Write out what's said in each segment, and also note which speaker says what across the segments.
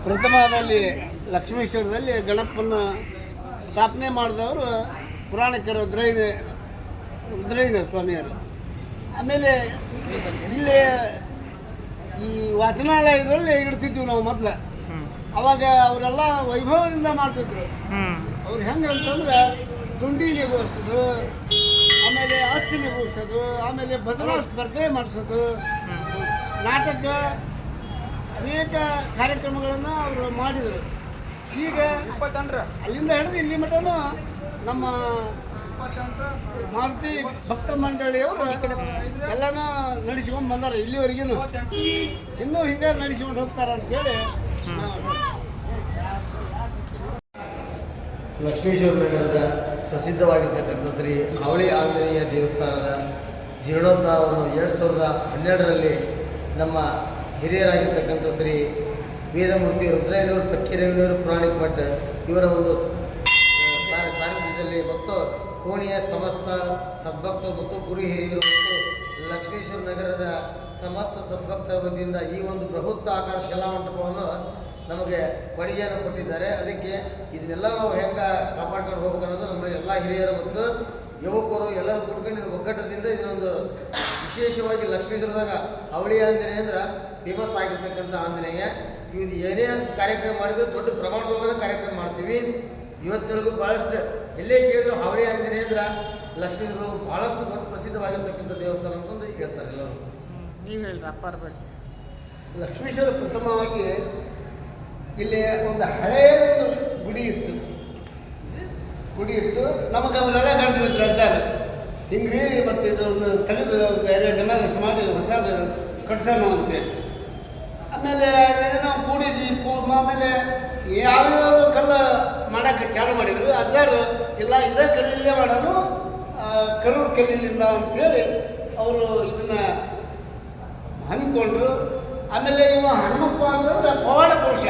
Speaker 1: ಪ್ರಥಮದಲ್ಲಿ ಲಕ್ಷ್ಮೇಶ್ವರದಲ್ಲಿ ಗಣಪನ ಸ್ಥಾಪನೆ ಮಾಡಿದವರು ಪುರಾಣಿಕರು ರುದ್ರಯ್ಯ ಸ್ವಾಮಿಯವರು. ಆಮೇಲೆ ಇಲ್ಲಿ ಈ ವಾಚನಾಲಯದಲ್ಲಿ ಇಡ್ತಿದ್ವಿ ನಾವು ಮೊದಲು. ಅವಾಗ ಅವರೆಲ್ಲ ವೈಭವದಿಂದ ಮಾಡ್ತಿದ್ರು. ಅವ್ರು ಹೆಂಗೆ ಅಂತಂದ್ರೆ ದುಂಡಿ ನಿಭಾಯಿಸೋದು, ಆಮೇಲೆ ಅಚ್ಚು ನಿಭಾಯಿಸೋದು, ಆಮೇಲೆ ಭಜನಾ ಸ್ಪರ್ಧೆ ಮಾಡಿಸೋದು, ನಾಟಕ, ಅನೇಕ ಕಾರ್ಯಕ್ರಮಗಳನ್ನು ಅವರು ಮಾಡಿದರು. ಈಗ ಅಲ್ಲಿಂದ ಹಿಡಿದು ಇಲ್ಲಿ ಮಟನೂ ನಮ್ಮ ಮಾರುತಿ ಭಕ್ತ ಮಂಡಳಿಯವರು ಎಲ್ಲನೂ ನಡೆಸ್ಕೊಂಡು ಬಂದಾರೆ. ಇಲ್ಲಿವರೆಗೂ ಇನ್ನೂ ಹಿಂಗೆ ನಡೆಸ್ಕೊಂಡು ಹೋಗ್ತಾರೆ ಅಂತೇಳಿ
Speaker 2: ಲಕ್ಷ್ಮೇಶ್ವರ ನಗರದ ಪ್ರಸಿದ್ಧವಾಗಿರ್ತಕ್ಕಂಥ ಶ್ರೀ ಅವಳಿ ಆಂಜನೇಯ ದೇವಸ್ಥಾನದ ಜೀರ್ಣೋದ್ಧಾರವನ್ನು 2012ರಲ್ಲಿ ನಮ್ಮ ಹಿರಿಯರಾಗಿರ್ತಕ್ಕಂಥ ಶ್ರೀ ವೇದಮೂರ್ತಿ ರುದ್ರಯ್ಯನವರು ಪಕ್ಕಿರೇವನವರು ಪುರಾಣಿಕ ಭಟ್ ಇವರ ಒಂದು ಸಾನ್ನಿಧ್ಯದಲ್ಲಿ ಮತ್ತು ಕೋಣಿಯ ಸಮಸ್ತ ಸದ್ಭಕ್ತರು ಮತ್ತು ಗುರು ಹಿರಿಯರು ಮತ್ತು ಲಕ್ಷ್ಮೇಶ್ವರ ನಗರದ ಸಮಸ್ತ ಸದ್ಭಕ್ತರ ವತಿಯಿಂದ ಈ ಒಂದು ಬೃಹತ್ ಆಕಾರ ಶಿಲಾಮಂಟಪವನ್ನು ನಮಗೆ ಕೊಡುಗೆಯನ್ನು ಕೊಟ್ಟಿದ್ದಾರೆ. ಅದಕ್ಕೆ ಇದನ್ನೆಲ್ಲ ನಾವು ಹೆಂಗೆ ಕಾಪಾಡ್ಕೊಂಡು ಹೋಗ್ಬೇಕು ಅನ್ನೋದು ನಮ್ಮ ಎಲ್ಲ ಹಿರಿಯರು ಮತ್ತು ಯುವಕರು ಎಲ್ಲರೂ ಕೂಡ್ಕೊಂಡು ಒಗ್ಗಟ್ಟದಿಂದ ಇದನ್ನೊಂದು ವಿಶೇಷವಾಗಿ ಲಕ್ಷ್ಮೀಶ್ವರದಾಗ ಅವಳಿ ಆಂಜನೇಯ ಅಂದ್ರೆ ಫೇಮಸ್ ಆಗಿರ್ತಕ್ಕಂಥ ಆಂಜನೇಯ. ಇದು ಏನೇ ಕಾರ್ಯಕ್ರಮ ಮಾಡಿದ್ರು ದೊಡ್ಡ ಪ್ರಮಾಣದೊಳಗಡೆ ಕಾರ್ಯಕ್ರಮ ಮಾಡ್ತೀವಿ. ಇವತ್ತಿನವರೆಗೂ ಭಾಳಷ್ಟು ಎಲ್ಲೇ ಕೇಳಿದ್ರು ಅವಳಿ ಆಂಜನೇಯ ಅಂದ್ರೆ ಲಕ್ಷ್ಮೀಶ್ವರ ಭಾಳಷ್ಟು ದೊಡ್ಡ ಪ್ರಸಿದ್ಧವಾಗಿರ್ತಕ್ಕಂಥ ದೇವಸ್ಥಾನ ಅಂತಂದು ಹೇಳ್ತಾರೆ ಎಲ್ಲರೂ.
Speaker 3: ನೀವು ಹೇಳ್ರಿ ಅಪ್ಪಾರ ಬಗ್ಗೆ.
Speaker 1: ಲಕ್ಷ್ಮೇಶ್ವರ ಪ್ರಥಮವಾಗಿ ಇಲ್ಲಿ ಒಂದು ಹಳೆಯದೊಂದು ಗುಡಿ ಇತ್ತು. ನಮಗೆ ಅವರೆಲ್ಲ ಗಂಟು ರಜಾರು ಹಿಂಗ್ರಿ ಮತ್ತು ಇದನ್ನು ತೆಗೆದು ಬೇರೆ ಡೆಮಾಲಿಷ್ ಮಾಡಿ ಹೊಸದು ಕಟ್ಸೋಣ ಅಂತೇಳಿ. ಆಮೇಲೆ ನಾವು ಕೂಡಿದ್ವಿ. ಆಮೇಲೆ ಯಾವ್ಯಾವ ಕಲ್ಲು ಮಾಡೋಕ್ಕೆ ಚಾಲು ಮಾಡಿದ್ರು. ಅಜ್ಜಾರು ಇಲ್ಲ ಇದೇ ಕಲ್ಲಿಲ್ಲೇ ಮಾಡೋಣ, ಕರೂರು ಕಲ್ಲಿಂದ ಅಂತೇಳಿ ಅವರು ಇದನ್ನು ಹಮ್ಮಿಕೊಂಡ್ರು. ಆಮೇಲೆ ಇವ ಹನುಮಪ್ಪ ಅಂತಂದ್ರೆ ಪವಾಡ ಪುರುಷ.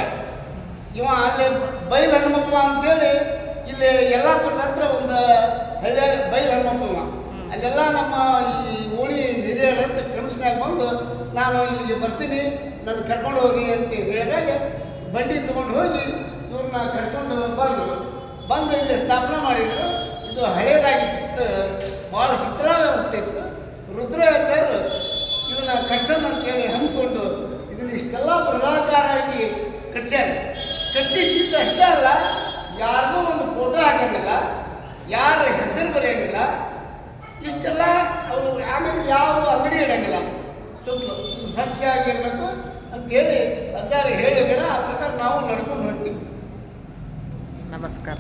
Speaker 1: ಇವ ಅಲ್ಲಿ ಬೈಲ್ ಹನುಮಪ್ಪ ಅಂತೇಳಿ ಇಲ್ಲಿ ಯಲ್ಲಾಪುರದ ಹತ್ರ ಒಂದು ಹಳ್ಳಿ ಬೈಲ್ ಹನುಮಪ್ಪ. ಅಲ್ಲೆಲ್ಲ ನಮ್ಮ ಈ ಓಣಿ ಹಿರಿಯರ ಹತ್ರ ಕನಸಿನಾಗ ಬಂದು ನಾನು ಇಲ್ಲಿಗೆ ಬರ್ತೀನಿ, ನನ್ನ ಕರ್ಕೊಂಡು ಹೋಗಿ ಅಂತ ಹೇಳಿದಾಗ ಬಂಡಿ ತೊಗೊಂಡು ಹೋಗಿ ಇವ್ರನ್ನ ಕರ್ಕೊಂಡು ಬಂದು ಇಲ್ಲಿ ಸ್ಥಾಪನೆ ಮಾಡಿದರು. ಇದು ಹಳೇದಾಗಿತ್ತು, ಭಾಳ ಶಿಥಿಲ ವ್ಯವಸ್ಥೆ ಇತ್ತು. ರುದ್ರಯ್ಯರು ಇದನ್ನು ಕಟ್ಸೋಣ ಅಂತೇಳಿ ಹಮ್ಮಿಕೊಂಡು ಇದನ್ನು ಇಷ್ಟೆಲ್ಲ ಬೃಹದಾಕಾರವಾಗಿ ಕಟ್ಸ್ಯಾರ. ಕಟ್ಟಿಸಿದ್ದು ಅಷ್ಟೇ ಅಲ್ಲ, ಯಾರಿಗೂ ಒಂದು ಫೋಟೋ ಹಾಕೋಂಗಿಲ್ಲ, ಯಾರ ಹೆಸರು ಬರೆಯೋಂಗಿಲ್ಲ, ಇಷ್ಟೆಲ್ಲ ಅವರು. ಆಮೇಲೆ ಯಾವ ಅಂಗಡಿ ಇಡೋಂಗಿಲ್ಲ, ಸ್ವಲ್ಪ ಸ್ವಚ್ಛ ಆಗಿರ್ಬೇಕು ಅಂತೇಳಿ ಅಜ್ಜಾರು ಹೇಳಿದಾರ. ಆ ಪ್ರಕಾರ ನಾವು ನಡ್ಕೊಂಡು ಹೊಂಟೀವಿ.
Speaker 3: ನಮಸ್ಕಾರ.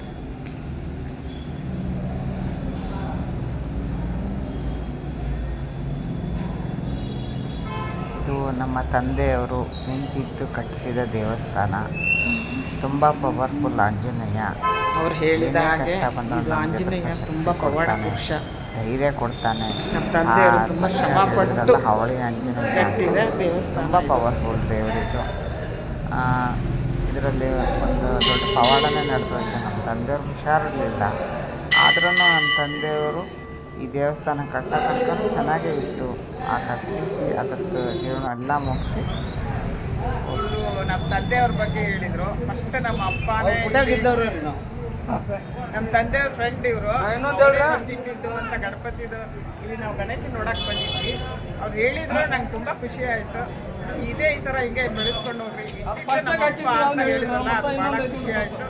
Speaker 3: ಇದು ನಮ್ಮ ತಂದೆಯವರು ನಿಂತಿದ್ದು ಕಟ್ಟಿಸಿದ ದೇವಸ್ಥಾನ. ತುಂಬ ಪವರ್ಫುಲ್ ಆಂಜನೇಯ. ಅವ್ರು ಹೇಳಿದ ಹಾಗೆ ಆಂಜನೇಯ ತುಂಬ ಪವಾಡ ಪುರುಷ, ಧೈರ್ಯ ಕೊಡ್ತಾನೆ. ನಮ್ಮ ತಂದೆಯವರು ತುಂಬ ಶ್ರಮಪಟ್ಟು ಅವಳಿ ಆಂಜನೇಯ ಕಟ್ಟಿದ ದೇವಸ್ಥಾನ. ತುಂಬ ಪವರ್ಫುಲ್ ದೇವರಿದು. ಇದರಲ್ಲಿ ಒಂದು ದೊಡ್ಡ ಪವಾಡನೇ ನಡೆದೋಯ್ತು. ನಮ್ಮ ತಂದೆಯವ್ರು ಹುಷಾರಿರಲಿಲ್ಲ, ಆದ್ರೂ ನಮ್ಮ ತಂದೆಯವರು ಈ ದೇವಸ್ಥಾನ ಕಟ್ಟೋ ತನಕ ಚೆನ್ನಾಗೇ ಇತ್ತು. ಆ ಕಟ್ಟಿಸಿ ಅದಕ್ಕೆ ಜೀವನ ಎಲ್ಲ ಮುಗಿಸಿ ನಮ್ಮ ತಂದೆಯವ್ರ ಬಗ್ಗೆ ಹೇಳಿದರು. ಫಸ್ಟ್ ನಮ್ಮ ಅಪ್ಪನೇ ನಮ್ಮ ತಂದೆಯವ್ರ ಫ್ರೆಂಡ್ ಇವರು ಇಟ್ಟಿದ್ದು ಅಂತ ಗಣಪತಿದು ಇಲ್ಲಿ ನಾವು ಗಣೇಶ ನೋಡಕ್ಕೆ ಬಂದಿದ್ವಿ. ಅವ್ರು ಹೇಳಿದ್ರು ನಂಗೆ ತುಂಬ ಖುಷಿ ಆಯಿತು. ಇದೇ ಈ ಥರ ಹಿಂಗೆ ಬೆಳೆಸ್ಕೊಂಡು ಹೋಗ್ರಿ ಹೇಳಿದ್ರಲ್ಲ, ಅದು ಭಾಳ ಖುಷಿ ಆಯಿತು.